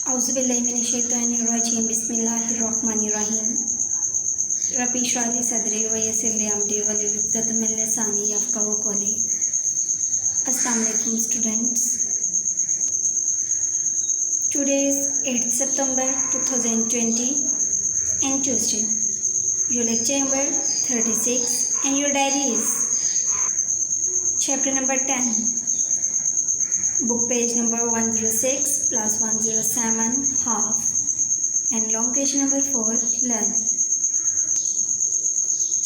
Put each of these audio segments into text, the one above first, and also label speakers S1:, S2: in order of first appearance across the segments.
S1: औज़ुबिल्लाहिमिनश्शैतानिर्रजीम बिस्मिल्लाहिर्रहमानिर्रहीम रब्बि इश्रह ली सदरी व यस्सिर ली अमरी वहलुल उक़दतम मिन लिसानी यफ़क़हू क़ौली। अस्सलाम वालेकुम students, today is 8th September 2020 and Tuesday. Your lecture number 36 and your diary is chapter number 10, book page number 106 plus 107 half and long question number 4 learn.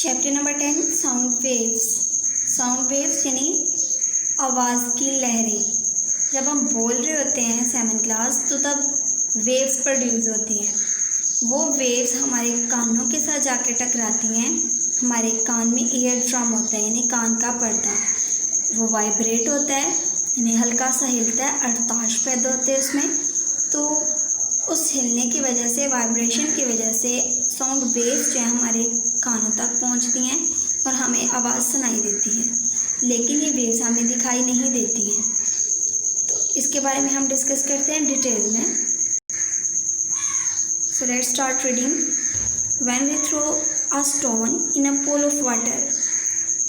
S1: Chapter number 10 sound waves. Sound waves यानी आवाज़ की लहरें। जब हम बोल रहे होते हैं 7th क्लास तो तब वेव्स प्रोड्यूस होती हैं। वो वेव्स हमारे कानों के साथ जाके टकराती हैं। हमारे कान में ईयर ड्रम होता है यानी कान का पर्दा, वो वाइब्रेट होता है यानी हल्का सा हिलता है, अर्ताश पैदा होते हैं उसमें। तो उस हिलने की वजह से, वाइब्रेशन की वजह से साउंड वेव्स जो है हमारे कानों तक पहुंचती हैं और हमें आवाज़ सुनाई देती है, लेकिन ये वेव्स हमें दिखाई नहीं देती हैं। तो इसके बारे में हम डिस्कस करते हैं डिटेल में। So let's start reading. When we throw a stone in a pool of water,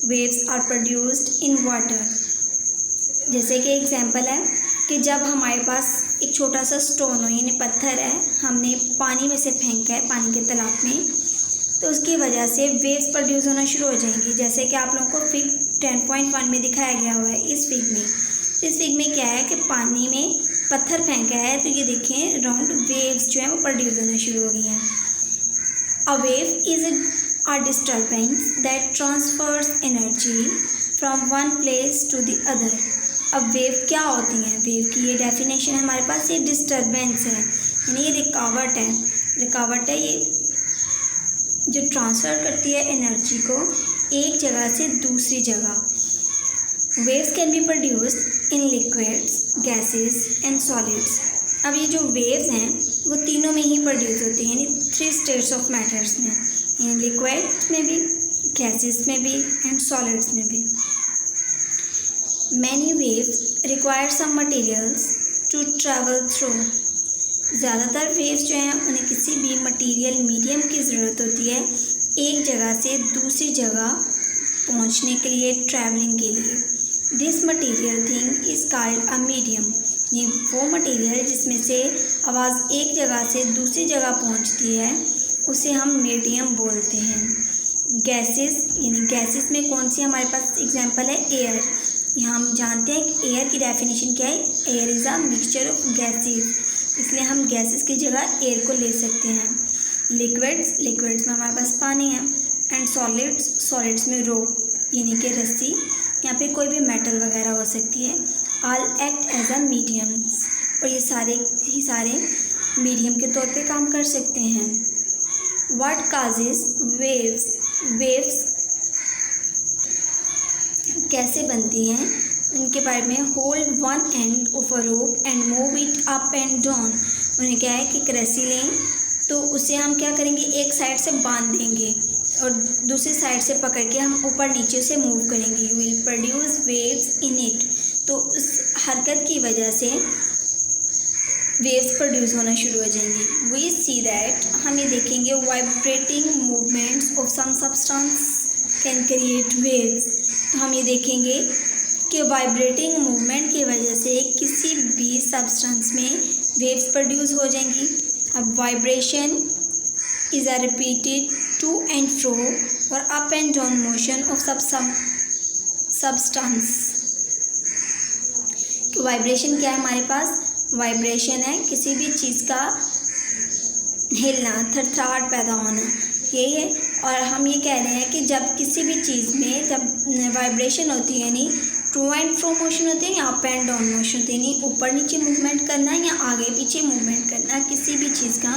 S1: waves are produced in water. जैसे कि एग्जांपल है कि जब हमारे पास एक छोटा सा स्टोन हो यानी पत्थर है, हमने पानी में से फेंका है, पानी के तालाब में, तो उसकी वजह से वेव्स प्रोड्यूस होना शुरू हो जाएंगी। जैसे कि आप लोगों को फिग 10.1 में दिखाया गया हुआ है। इस फिग में क्या है कि पानी में पत्थर फेंका है, तो ये देखें राउंड वेव्स जो है वो प्रोड्यूस होना शुरू हो गई हैं। A wave is a disturbance that transfers energy from one place to the other. अब वेव क्या होती हैं? वेव की ये डेफिनेशन है हमारे पास, ये डिस्टर्बेंस है यानी ये रिकावट है ये जो ट्रांसफ़र करती है एनर्जी को एक जगह से दूसरी जगह। Waves can be produced in liquids, gases and solids. अब ये जो वेव्स हैं वो तीनों में ही प्रोड्यूस होती हैं यानी 3 स्टेट्स ऑफ मैटर्स में, यानी लिक्विड में भी, गैसेस में भी एंड सॉलिड्स में भी। Many waves require some materials to travel through. ज़्यादातर वेव्स जो हैं उन्हें किसी भी मटेरियल मीडियम की ज़रूरत होती है एक जगह से दूसरी जगह पहुंचने के लिए, ट्रैवलिंग के लिए। This material thing is called a medium. ये वो मटेरियल जिसमें से आवाज़ एक जगह से दूसरी जगह पहुंचती है उसे हम मीडियम बोलते हैं। गैसेस यानी गैसेस में कौन सी हमारे पास एग्जांपल है? एयर। यहाँ हम जानते हैं कि एयर की डेफिनेशन क्या है? Air is a mixture of gases, इसलिए हम गैसेस की जगह एयर को ले सकते हैं। लिक्विड्स में हमारे पास पानी है एंड सॉलिड्स में रोप यानी कि रस्सी या फिर कोई भी मेटल वगैरह हो सकती है। All act as a mediums, और ये सारे मीडियम के तौर पे काम कर सकते हैं। व्हाट काजेस वेव्स कैसे बनती हैं उनके बारे में। Hold one end of a rope and move it up and down. उन्हें क्या है कि एक रस्सी लें तो उसे हम क्या करेंगे, एक साइड से बांध देंगे और दूसरी साइड से पकड़ के हम ऊपर नीचे से मूव करेंगे। You will produce waves in it. तो उस हरकत की वजह से वेव्स प्रोड्यूस होना शुरू हो जाएंगी। वी सी दैट, हम ये देखेंगे, vibrating movements of some substance can create waves. तो हम ये देखेंगे कि वाइब्रेटिंग मूवमेंट की वजह से किसी भी सब्सटेंस में वेव्स प्रोड्यूस हो जाएंगी। अब vibration is a repeated to and fro और up and down motion of substance. Vibration क्या है हमारे पास? वाइब्रेशन है किसी भी चीज़ का हिलना, थरथराहट पैदा होना, यही है। और हम ये कह रहे हैं कि जब किसी भी चीज़ में जब वाइब्रेशन होती है यानी टू एंड फ्रो मोशन होती है या अप एंड डाउन मोशन होती है, यानी ऊपर नीचे मूवमेंट करना या आगे पीछे मूवमेंट करना किसी भी चीज़ का,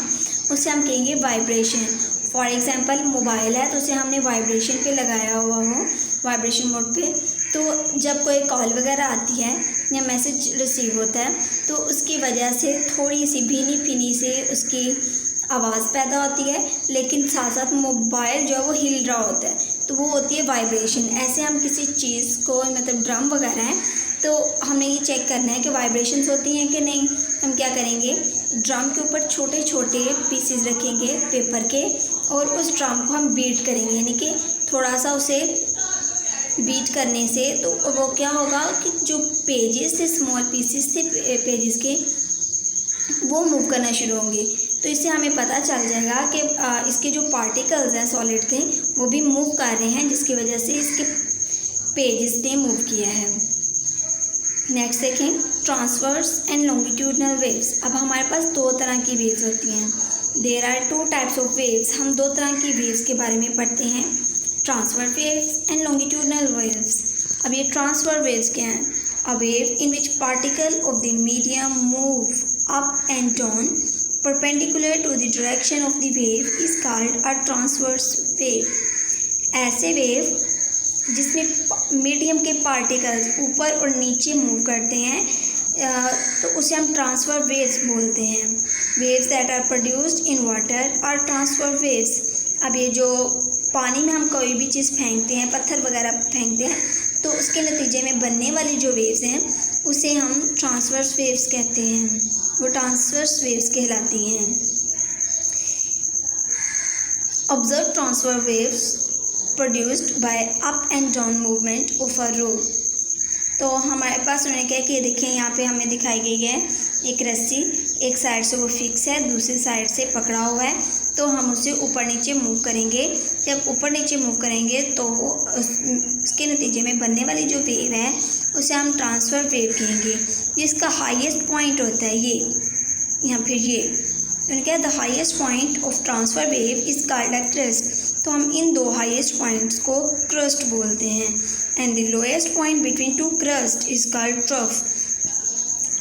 S1: उसे हम कहेंगे वाइब्रेशन। फॉर एग्जांपल मोबाइल है तो उसे हमने वाइब्रेशन पे लगाया हुआ हो, वाइब्रेशन मोड पे, तो जब कोई कॉल वगैरह आती है या मैसेज रिसीव होता है तो उसकी वजह से थोड़ी सी भीनी भीनी से उसकी आवाज़ पैदा होती है, लेकिन साथ साथ मोबाइल जो है वो हिल रहा होता है, तो वो होती है वाइब्रेशन। ऐसे हम किसी चीज़ को, मतलब ड्रम वगैरह है तो हमें ये चेक करना है कि वाइब्रेशंस होती हैं कि नहीं। हम क्या करेंगे, ड्रम के ऊपर छोटे छोटे पीसेस रखेंगे पेपर के और उस ड्रम को हम बीट करेंगे, यानी कि थोड़ा सा उसे बीट करने से तो वो क्या होगा कि जो पेजेस थे, स्मॉल पीसेस थे पेजेस के, वो मूव करना शुरू होंगे। तो इससे हमें पता चल जाएगा कि इसके जो पार्टिकल्स हैं सॉलिड के, वो भी मूव कर रहे हैं, जिसकी वजह से इसके पेजेस ने मूव किया है। नेक्स्ट देखें, ट्रांसवर्स एंड लॉन्गिट्यूडनल वेव्स। अब हमारे पास दो तरह की वेव्स होती हैं। There are two types of waves. हम दो तरह की वेव्स के बारे में पढ़ते हैं, transfer waves and longitudinal waves. अब ये ट्रांसफर वेव्स क्या हैं? A wave in which particle of the medium move up and down perpendicular to the direction of the wave is called a transverse wave. ऐसे wave जिसमें medium के particles ऊपर और नीचे मूव करते हैं तो उसे हम ट्रांसफर वेव्स बोलते हैं। Waves that are produced in water are transfer waves. अब ये जो पानी में हम कोई भी चीज़ फेंकते हैं, पत्थर वगैरह फेंकते हैं, तो उसके नतीजे में बनने वाली जो वेव्स हैं उसे हम ट्रांसवर्स वेव्स कहते हैं। वो ट्रांसवर्स वेव्स कहलाती हैं। Observe transfer waves produced by up and down movement of a rope. तो हमारे पास उन्होंने क्या कि देखिए यहाँ पे हमें दिखाई गई है एक रस्सी, एक साइड से वो फिक्स है, दूसरी साइड से पकड़ा हुआ है, तो हम उसे ऊपर नीचे मूव करेंगे। जब ऊपर नीचे मूव करेंगे तो उसके नतीजे में बनने वाली जो वेव है उसे हम ट्रांसफर वेव कहेंगे। जिसका हाईएस्ट पॉइंट होता है ये, या फिर ये उन्होंने क्या, the highest point of transfer wave is called a crust. तो हम इन दो हाईएस्ट पॉइंट्स को क्रस्ट बोलते हैं। And the lowest point between two crust is called trough.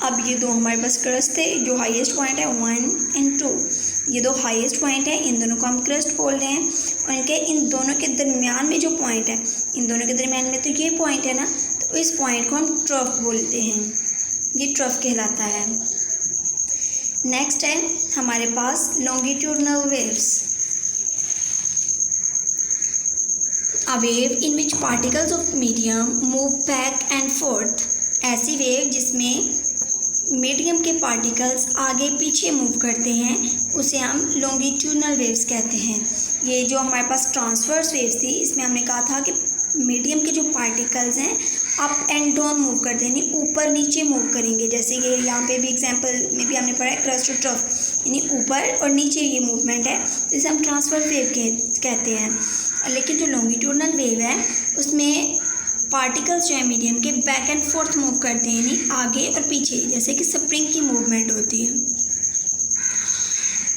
S1: अब ये दो हमारे पास क्रस्ट थे, जो हाईएस्ट पॉइंट है 1 और 2, ये दो हाईएस्ट पॉइंट है, इन दोनों को हम क्रस्ट बोल रहे हैं। और इनके इन दोनों के दरमियान में जो पॉइंट है, इन दोनों के दरमियान में तो ये पॉइंट है ना, तो इस पॉइंट को हम ट्रफ बोलते हैं। ये ट्रफ कहलाता है। नेक्स्ट है हमारे पास longitudinal waves. A wave in which particles of medium move back and forth। ऐसी वेव जिसमें मीडियम के पार्टिकल्स आगे पीछे मूव करते हैं उसे हम लॉन्गिट्यूडनल वेव्स कहते हैं। ये जो हमारे पास ट्रांसवर्स वेव्स थी, इसमें हमने कहा था कि मीडियम के जो पार्टिकल्स हैं अप एंड डाउन मूव करते हैं, यानी ऊपर नीचे मूव करेंगे। जैसे कि यहाँ पे भी एग्जांपल में भी हमने पढ़ा है क्रस्ट और ट्रफ, यानी ऊपर और नीचे ये मूवमेंट है, तो इसे हम ट्रांसफर वेव कहते हैं। लेकिन जो लॉन्गिट्यूडनल वेव है उसमें पार्टिकल्स जो है मीडियम के बैक एंड फोर्थ मूव करते हैं, यानी आगे और पीछे, जैसे कि स्प्रिंग की मूवमेंट होती है।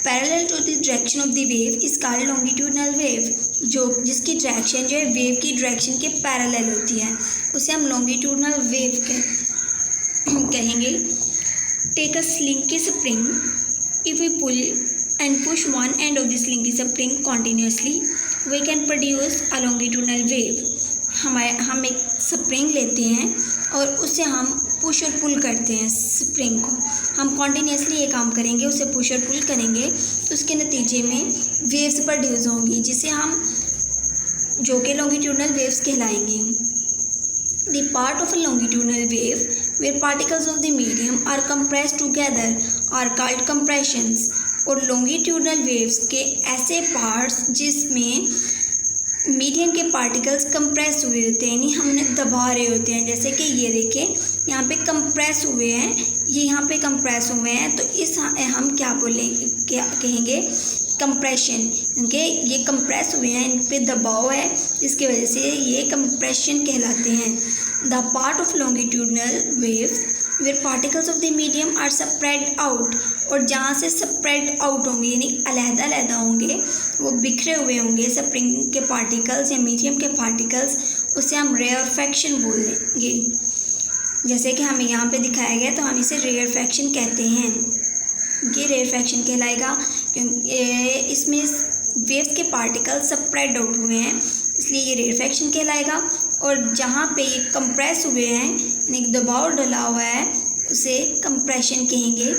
S1: Parallel to the direction of the wave is called longitudinal wave. जो जिसकी डायरेक्शन जो है वेव की डायरेक्शन के पैरेलल होती है उसे हम लॉन्गिट्यूडनल वेव कहेंगे। Take a slinky spring, if we pull and push one end of the slinky spring continuously we can produce a longitudinal wave. हम एक स्प्रिंग लेते हैं और उससे हम पुश और पुल करते हैं। स्प्रिंग को हम कॉन्टिन्यूसली ये काम करेंगे, उसे पुश और पुल करेंगे, तो उसके नतीजे में वेव्स प्रोड्यूस होंगी, जिसे हम जो कि लॉन्गिट्यूडनल वेव्स कहलाएंगे। The part of a longitudinal wave where particles of the medium are compressed together are called compressions. और लॉन्गिट्यूडनल वेव्स के ऐसे पार्ट्स जिसमें मीडियम के पार्टिकल्स कंप्रेस हुए होते हैं, यानी हम उन्हें दबा रहे होते हैं, जैसे कि ये देखें यहाँ पे कंप्रेस हुए हैं, ये यहाँ पे कंप्रेस हुए हैं, तो इस हम क्या कहेंगे, कंप्रेशन, क्योंकि ये कंप्रेस हुए हैं, इन पे दबाव है, इसकी वजह से ये कंप्रेशन कहलाते हैं। The part of longitudinal waves where particles of the medium are spread out. और जहाँ से स्प्रेड आउट होंगे, यानी अलग-अलग होंगे, वो बिखरे हुए होंगे स्प्रिंग के पार्टिकल्स या मीडियम के पार्टिकल्स, उसे हम रेयरफैक्शन बोलेंगे। जैसे कि हमें यहाँ पे दिखाया गया, तो हम इसे रेयरफैक्शन कहते हैं। ये रेयरफैक्शन कहलाएगा क्योंकि इसमें वेव्स के पार्टिकल्स स्प्रेड आउट हुए हैं, इसलिए ये रेयरफैक्शन कहलाएगा। और जहाँ पे ये कंप्रेस हुए हैं, यानी दबाव डला हुआ है, उसे कंप्रेशन कहेंगे।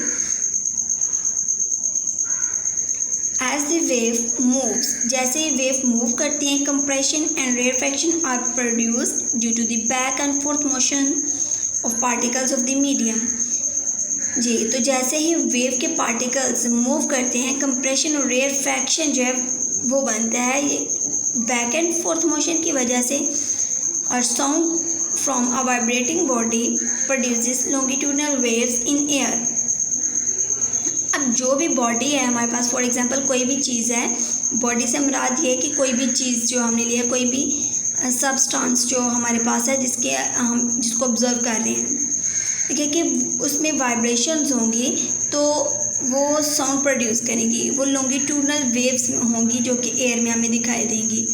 S1: एज द वेव मूव्स, जैसे वेव मूव करती हैं, compression and rarefaction are produced due to the back and forth motion of particles of the medium. जी, तो जैसे ही वेव के पार्टिकल्स मूव करते हैं, कंप्रेशन और रेयरफैक्शन जो है वो बनता है ये बैक एंड फोर्थ मोशन की वजह से। और sound from a vibrating body produces longitudinal waves in air. अब जो भी बॉडी है हमारे पास, फॉर एग्जांपल कोई भी चीज़ है, बॉडी से मुराद ये है कि कोई भी चीज़ जो हमने लिया, कोई भी सब्सटेंस जो हमारे पास है जिसके हम जिसको ऑब्जर्व कर रहे हैं, ठीक है, कि उसमें वाइब्रेशंस होंगी तो वो साउंड प्रोड्यूस करेंगी, वो लॉन्गिट्यूडनल वेव्स होंगी जो कि एयर में हमें दिखाई देंगी।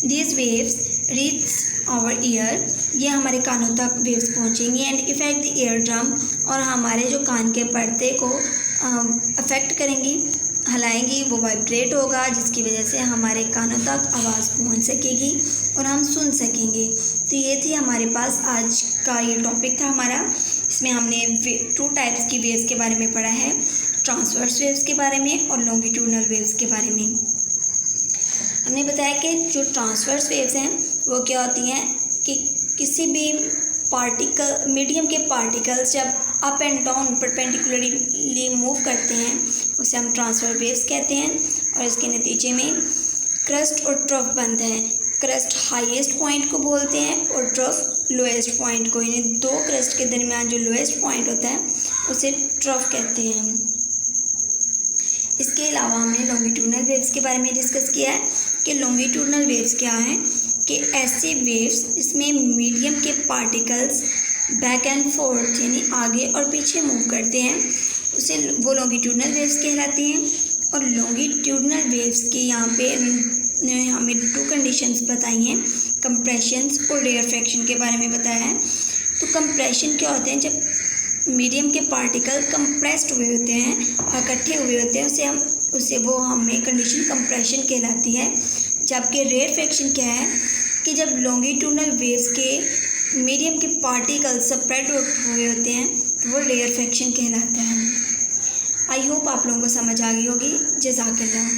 S1: These waves reach our ear, ये हमारे कानों तक वेव्स पहुंचेंगी and effect the ear drum, और हमारे जो कान के पर्दे को अफेक्ट करेंगी, हिलाएंगी, वो वाइब्रेट होगा जिसकी वजह से हमारे कानों तक आवाज़ पहुंच सकेगी और हम सुन सकेंगे। तो ये थी हमारे पास आज का ये टॉपिक था हमारा। इसमें हमने 2 टाइप्स की वेव्स के बारे में पढ़ा है, ट्रांसवर्स वेव्स के बारे में और लॉन्गिट्यूडनल वेव्स के बारे में। हमने बताया कि जो ट्रांसवर्स वेव्स हैं वो क्या होती हैं कि किसी भी पार्टिकल, मीडियम के पार्टिकल्स जब up and down perpendicularly move करते हैं उसे हम ट्रांसवर्स वेव्स कहते हैं। और इसके नतीजे में क्रस्ट और ट्रफ बनता है। क्रस्ट हाईएस्ट पॉइंट को बोलते हैं और ट्रफ लोएस्ट पॉइंट को, यानी 2 क्रस्ट के दरमियान जो लोएस्ट पॉइंट होता है उसे ट्रफ कहते हैं। इसके अलावा हमने लॉन्गिट्यूडनल वेव्स के बारे में डिस्कस किया है कि लॉन्गिट्यूडनल वेव्स क्या हैं, कि ऐसे वेव्स जिसमें मीडियम के पार्टिकल्स बैक एंड फोर्थ यानी आगे और पीछे मूव करते हैं उसे वो लॉन्गिट्यूडनल वेव्स कहलाती हैं। और लॉन्गिट्यूडनल वेव्स के यहाँ पे हमें 2 कंडीशंस बताई हैं, कंप्रेशंस और रेयरफैक्शन के बारे में बताया है। तो कंप्रेशन क्या होते हैं, जब मीडियम के पार्टिकल कंप्रेस्ड हुए होते हैं, इकट्ठे हुए होते हैं, उसे वो हमें कंडीशन कंप्रेशन कहलाती है। जबकि रेयरफैक्शन क्या है कि जब लॉन्गिट्यूडनल वेव्स के मीडियम के पार्टिकल सेपरेट हुए होते हैं तो वो रेयरफैक्शन कहलाता है। आई होप आप लोगों को समझ आ गई होगी। जज़ाकल्लाह।